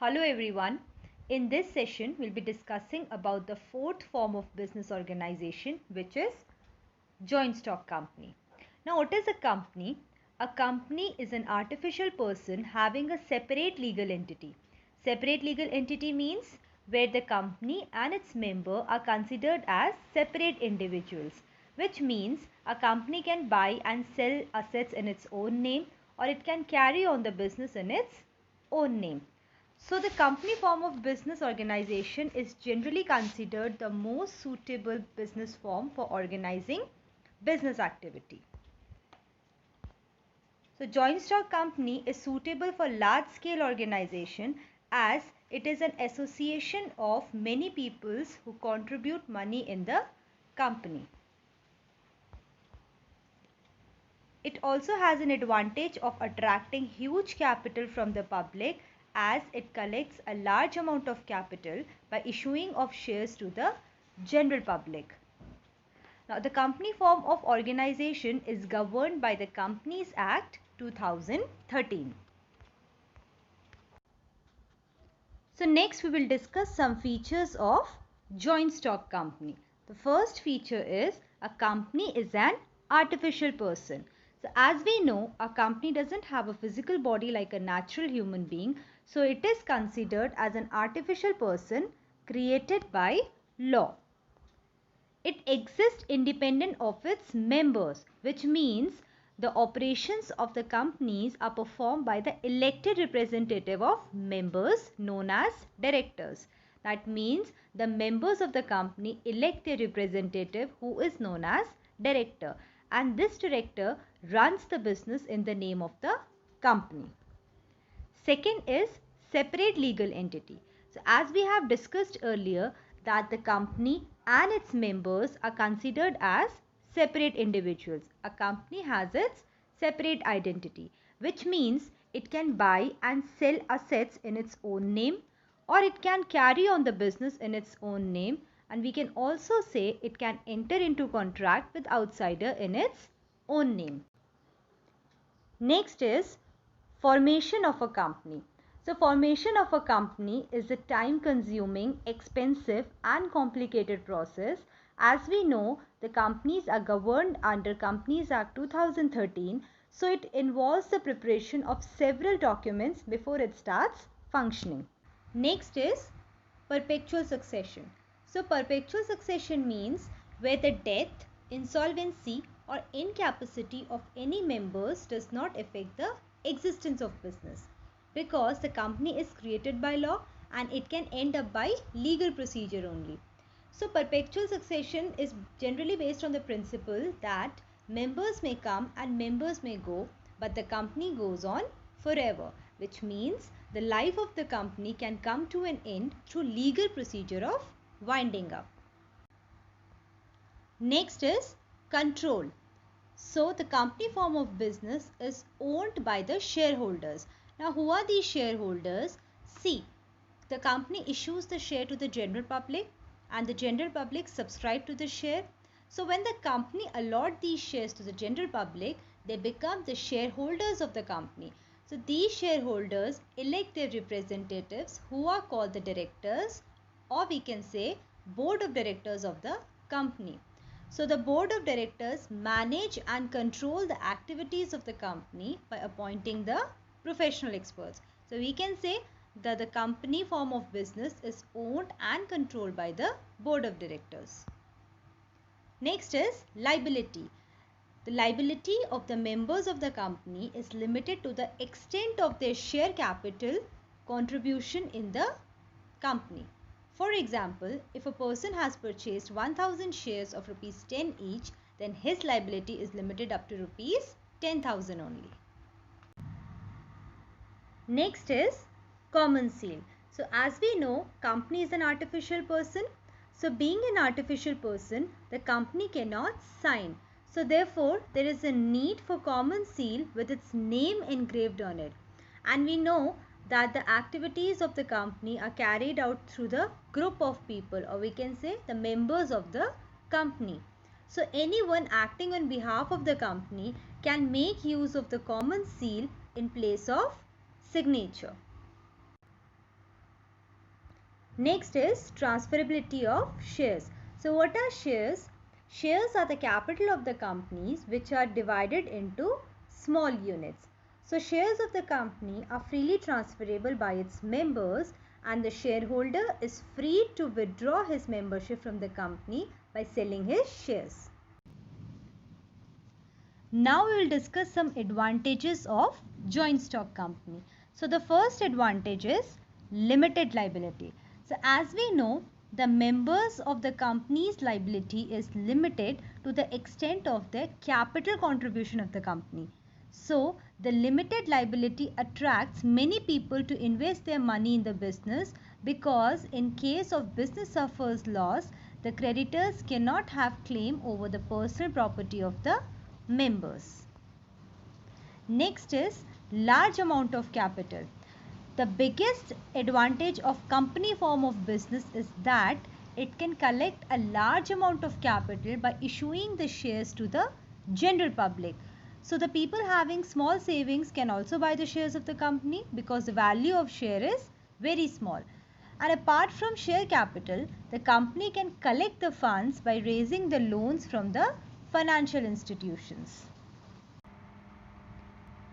Hello everyone. In this session, we'll be discussing about the fourth form of business organization, which is joint stock company. Now, what is a company? A company is an artificial person having a separate legal entity. Separate legal entity means where the company and its member are considered as separate individuals, which means a company can buy and sell assets in its own name, or it can carry on the business in its own name. So the company form of business organization is generally considered the most suitable business form for organizing business activity. So joint stock company is suitable for large scale organization as it is an association of many peoples who contribute money in the company. It also has an advantage of attracting huge capital from the public as it collects a large amount of capital by issuing of shares to the general public. Now, the company form of organization is governed by the Companies Act 2013. So next we will discuss some features of joint stock company. The first feature is a company is an artificial person. So as we know, a company doesn't have a physical body like a natural human being. So it is considered as an artificial person created by law. It exists independent of its members, which means the operations of the companies are performed by the elected representative of members known as directors. That means the members of the company elect a representative who is known as director, and this director runs the business in the name of the company. Second is separate legal entity. So as we have discussed earlier that the company and its members are considered as separate individuals. A company has its separate identity, which means it can buy and sell assets in its own name, or it can carry on the business in its own name, and we can also say it can enter into contract with outsider in its own name. Next is formation of a company. So formation of a company is a time consuming, expensive and complicated process. As we know, the companies are governed under Companies Act 2013. So it involves the preparation of several documents before it starts functioning. Next is perpetual succession. So perpetual succession means where the death, insolvency or incapacity of any members does not affect the existence of business, because the company is created by law and it can end up by legal procedure only. So perpetual succession is generally based on the principle that members may come and members may go, but the company goes on forever, which means the life of the company can come to an end through legal procedure of winding up. Next is control. So the company form of business is owned by the shareholders. Now who are these shareholders? See, the company issues the share to the general public and the general public subscribe to the share. So when the company allot these shares to the general public, they become the shareholders of the company. So these shareholders elect their representatives who are called the directors, or we can say board of directors of the company. So the board of directors manage and control the activities of the company by appointing the professional experts. So we can say that the company form of business is owned and controlled by the board of directors. Next is liability. The liability of the members of the company is limited to the extent of their share capital contribution in the company. For example, if a person has purchased 1000 shares of rupees 10 each, then his liability is limited up to rupees 10,000 only. Next is common seal. So as we know, company is an artificial person. So being an artificial person, the company cannot sign. So therefore, there is a need for common seal with its name engraved on it. And we know that the activities of the company are carried out through the group of people, or we can say the members of the company. So anyone acting on behalf of the company can make use of the common seal in place of signature. Next is transferability of shares. So what are shares? Shares are the capital of the companies which are divided into small units. So shares of the company are freely transferable by its members, and the shareholder is free to withdraw his membership from the company by selling his shares. Now we will discuss some advantages of joint stock company. So the first advantage is limited liability. So as we know, the members of the company's liability is limited to the extent of the capital contribution of the company. So the limited liability attracts many people to invest their money in the business, because in case of business suffers loss, the creditors cannot have claim over the personal property of the members. Next is large amount of capital. The biggest advantage of company form of business is that it can collect a large amount of capital by issuing the shares to the general public. So the people having small savings can also buy the shares of the company, because the value of share is very small. And apart from share capital, the company can collect the funds by raising the loans from the financial institutions.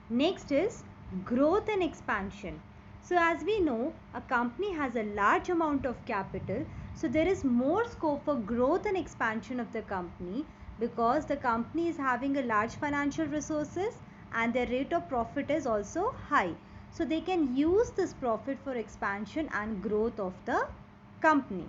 Next is growth and expansion. So as we know, a company has a large amount of capital, so there is more scope for growth and expansion of the company, because the company is having a large financial resources and their rate of profit is also high. So they can use this profit for expansion and growth of the company.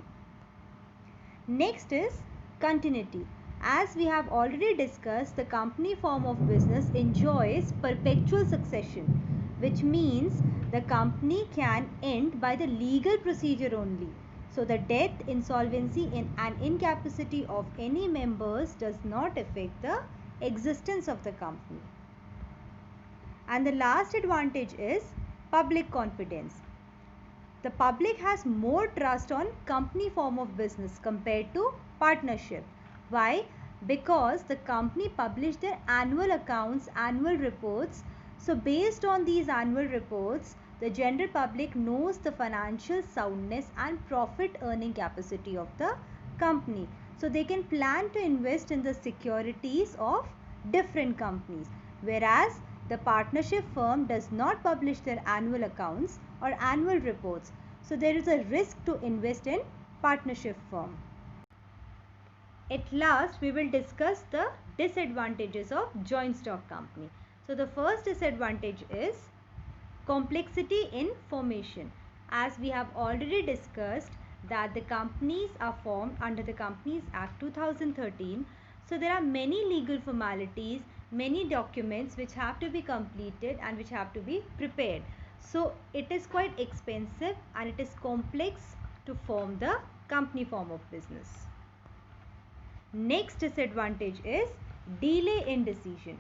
Next is continuity. As we have already discussed, the company form of business enjoys perpetual succession, which means the company can end by the legal procedure only. So the death, insolvency and incapacity of any members does not affect the existence of the company. And the last advantage is public confidence. The public has more trust on company form of business compared to partnership. Why? Because the company publish their annual accounts, annual reports. So based on these annual reports, the general public knows the financial soundness and profit earning capacity of the company. So they can plan to invest in the securities of different companies. Whereas the partnership firm does not publish their annual accounts or annual reports. So there is a risk to invest in partnership firm. At last, we will discuss the disadvantages of joint stock company. So the first disadvantage is complexity in formation. As we have already discussed that the companies are formed under the Companies Act 2013. So there are many legal formalities, many documents which have to be completed and which have to be prepared. So it is quite expensive and it is complex to form the company form of business. Next disadvantage is delay in decision.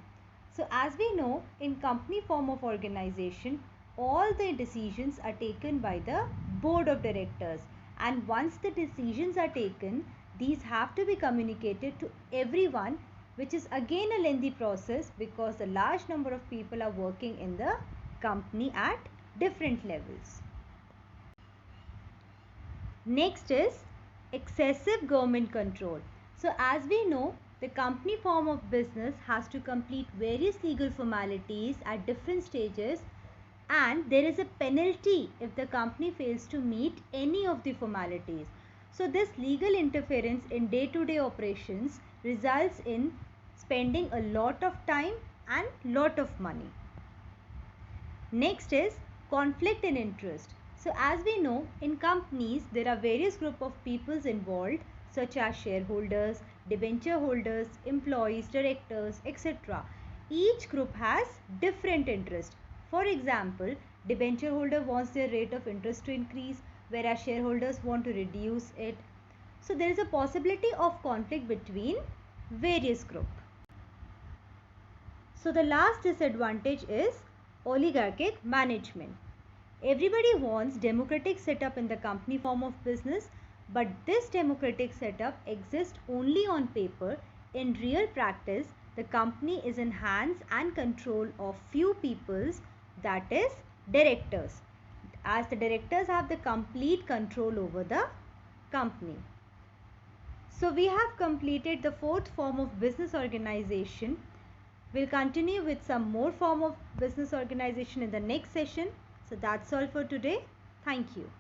So as we know, in company form of organization, all the decisions are taken by the board of directors, and once the decisions are taken, these have to be communicated to everyone, which is again a lengthy process, because a large number of people are working in the company at different levels. Next is excessive government control. So as we know, the company form of business has to complete various legal formalities at different stages, and there is a penalty if the company fails to meet any of the formalities. So this legal interference in day-to-day operations results in spending a lot of time and lot of money. Next is conflict in interest. So as we know, in companies there are various group of peoples involved, such as shareholders, debenture holders, employees, directors, etc. Each group has different interest. For example, debenture holder wants their rate of interest to increase, whereas shareholders want to reduce it. So there is a possibility of conflict between various groups. So the last disadvantage is oligarchic management. Everybody wants democratic setup in the company form of business, but this democratic setup exists only on paper. In real practice, the company is in hands and control of few peoples, that is directors. as the directors have the complete control over the company. So we have completed the fourth form of business organization. We'll continue with some more form of business organization in the next session. So that's all for today. Thank you.